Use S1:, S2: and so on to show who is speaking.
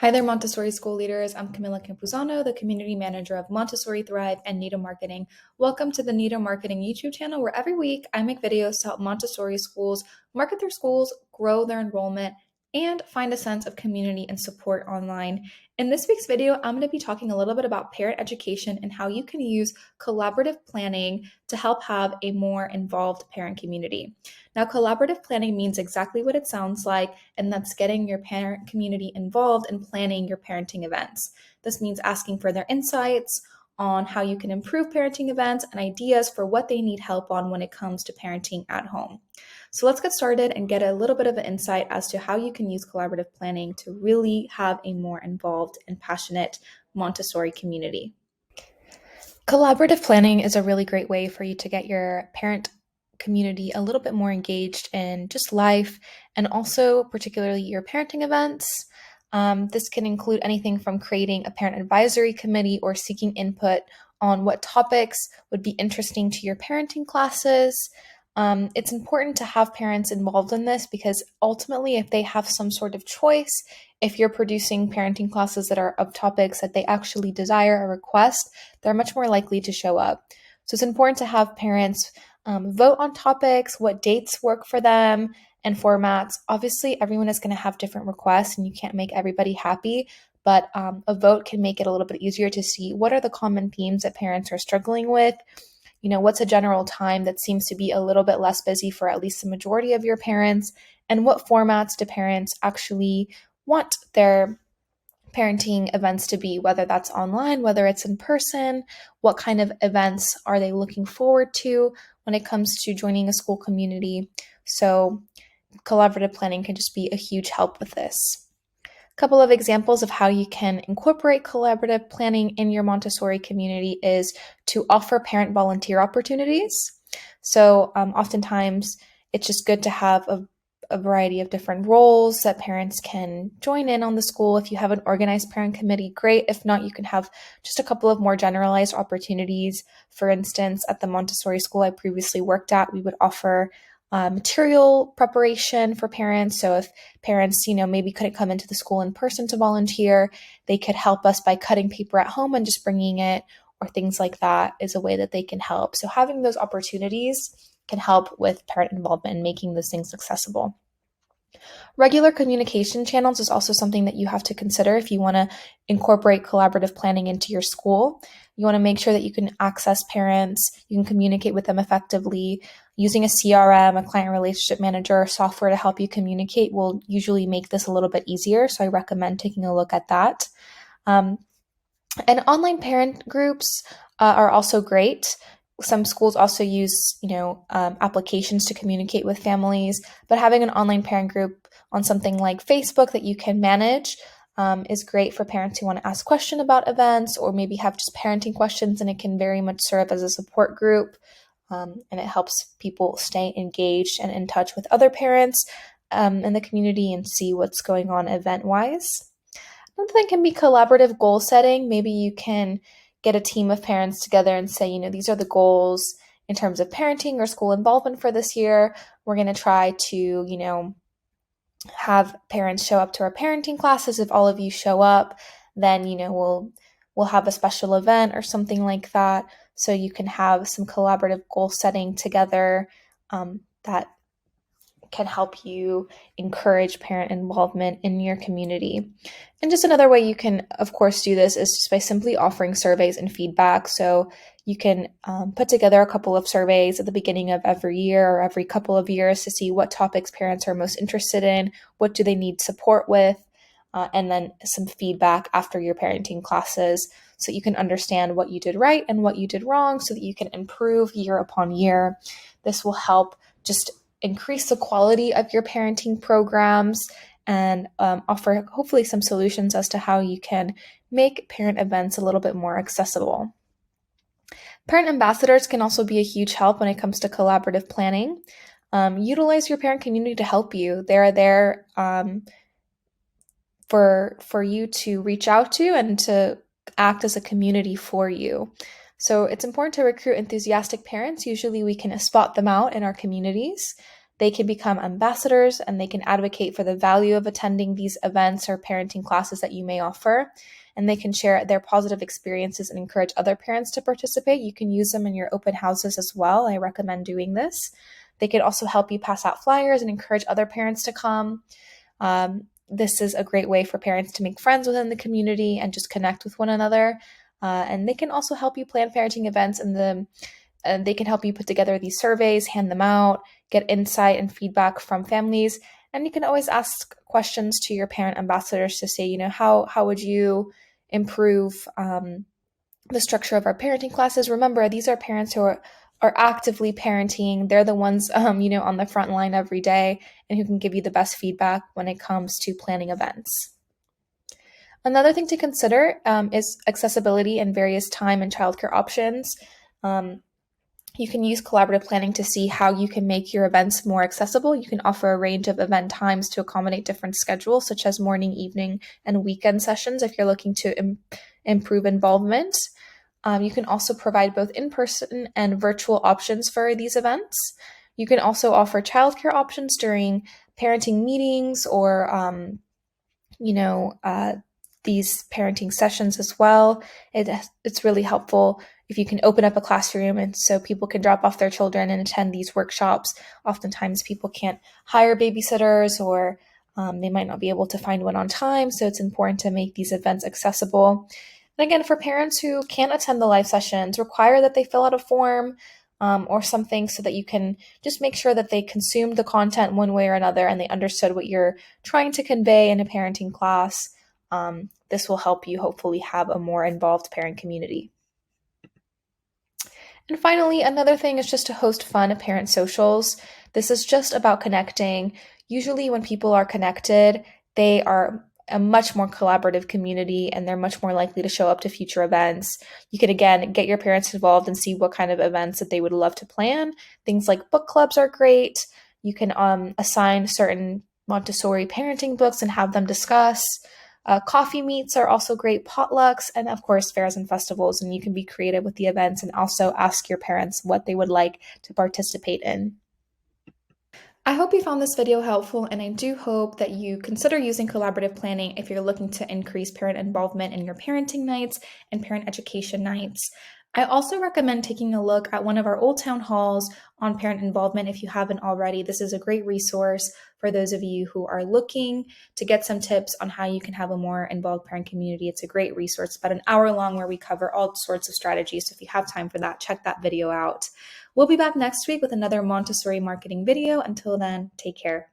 S1: Hi there, Montessori school leaders. I'm Camila Campuzano, the community manager of Montessori Thrive and Nido Marketing. Welcome to the Nido Marketing YouTube channel, where every week I make videos to help Montessori schools market their schools, grow their enrollment, and find a sense of community and support online. In this week's video, I'm going to be talking a little bit about parent education and how you can use collaborative planning to help have a more involved parent community. Now, collaborative planning means exactly what it sounds like, and that's getting your parent community involved in planning your parenting events. This means asking for their insights on how you can improve parenting events and ideas for what they need help on when it comes to parenting at home. So let's get started and get a little bit of an insight as to how you can use collaborative planning to really have a more involved and passionate Montessori community. Collaborative planning is a really great way for you to get your parent community a little bit more engaged in just life and also particularly your parenting events. This can include anything from creating a parent advisory committee or seeking input on what topics would be interesting to your parenting classes. It's important to have parents involved in this because ultimately, if they have some sort of choice, if you're producing parenting classes that are of topics that they actually desire or request, they're much more likely to show up. So it's important to have parents vote on topics, what dates work for them, and formats. Obviously, everyone is going to have different requests and you can't make everybody happy, but a vote can make it a little bit easier to see what are the common themes that parents are struggling with. What's a general time that seems to be a little bit less busy for at least the majority of your parents, and what formats do parents actually want their parenting events to be, whether that's online, whether it's in person, what kind of events are they looking forward to when it comes to joining a school community. So collaborative planning can just be a huge help with this. A couple of examples of how you can incorporate collaborative planning in your Montessori community is to offer parent volunteer opportunities. So oftentimes it's just good to have a variety of different roles that parents can join in on the school. If you have an organized parent committee, great. If not, you can have just a couple of more generalized opportunities. For instance, at the Montessori school I previously worked at, we would offer material preparation for parents. So if parents, maybe couldn't come into the school in person to volunteer, they could help us by cutting paper at home and just bringing it, or things like that is a way that they can help. So having those opportunities can help with parent involvement and making those things accessible. Regular communication channels is also something that you have to consider if you want to incorporate collaborative planning into your school. You want to make sure that you can access parents, you can communicate with them effectively. Using a CRM, a client relationship manager, software to help you communicate will usually make this a little bit easier. So I recommend taking a look at that. And online parent groups are also great. Some schools also use, applications to communicate with families, but having an online parent group on something like Facebook that you can manage is great for parents who want to ask questions about events or maybe have just parenting questions, and it can very much serve as a support group, and it helps people stay engaged and in touch with other parents in the community and see what's going on event-wise. Another thing can be collaborative goal setting. Maybe you can get a team of parents together and say, these are the goals in terms of parenting or school involvement for this year. We're going to try to, have parents show up to our parenting classes. If all of you show up, then, we'll have a special event or something like that. So you can have some collaborative goal setting together that can help you encourage parent involvement in your community. And just another way you can, of course, do this is just by simply offering surveys and feedback. So you can put together a couple of surveys at the beginning of every year or every couple of years to see what topics parents are most interested in, what do they need support with, and then some feedback after your parenting classes so you can understand what you did right and what you did wrong so that you can improve year upon year. This will help just increase the quality of your parenting programs and offer hopefully some solutions as to how you can make parent events a little bit more accessible. Parent ambassadors can also be a huge help when it comes to collaborative planning. Utilize your parent community to help you. They're there for you to reach out to and to act as a community for you. So it's important to recruit enthusiastic parents. Usually we can spot them out in our communities. they can become ambassadors and they can advocate for the value of attending these events or parenting classes that you may offer. And they can share their positive experiences and encourage other parents to participate. You can use them in your open houses as well. I recommend doing this. They can also help you pass out flyers and encourage other parents to come. This is a great way for parents to make friends within the community and just connect with one another. And they can also help you plan parenting events, and they can help you put together these surveys, hand them out, get insight and feedback from families. And you can always ask questions to your parent ambassadors to say, how would you improve the structure of our parenting classes? Remember, these are parents who are actively parenting. They're the ones, on the front line every day and who can give you the best feedback when it comes to planning events. Another thing to consider is accessibility and various time and childcare options. You can use collaborative planning to see how you can make your events more accessible. You can offer a range of event times to accommodate different schedules, such as morning, evening, and weekend sessions if you're looking to improve involvement. You can also provide both in-person and virtual options for these events. You can also offer childcare options during parenting meetings or these parenting sessions as well. It's really helpful if you can open up a classroom and so people can drop off their children and attend these workshops. Oftentimes people can't hire babysitters or they might not be able to find one on time, so it's important to make these events accessible. And again, for parents who can't attend the live sessions, require that they fill out a form or something so that you can just make sure that they consumed the content one way or another and they understood what you're trying to convey in a parenting class. This will help you hopefully have a more involved parent community. And finally, another thing is just to host fun parent socials. This is just about connecting. Usually when people are connected, they are a much more collaborative community and they're much more likely to show up to future events. You can, again, get your parents involved and see what kind of events that they would love to plan. Things like book clubs are great. You can assign certain Montessori parenting books and have them discuss. Coffee meets are also great, potlucks, and of course fairs and festivals, and you can be creative with the events and also ask your parents what they would like to participate in. I hope you found this video helpful, and I do hope that you consider using collaborative planning if you're looking to increase parent involvement in your parenting nights and parent education nights. I also recommend taking a look at one of our old town halls on parent involvement if you haven't already. This is a great resource for those of you who are looking to get some tips on how you can have a more involved parent community. It's a great resource, about an hour long, where we cover all sorts of strategies. So if you have time for that, check that video out. We'll be back next week with another Montessori marketing video. Until then, take care.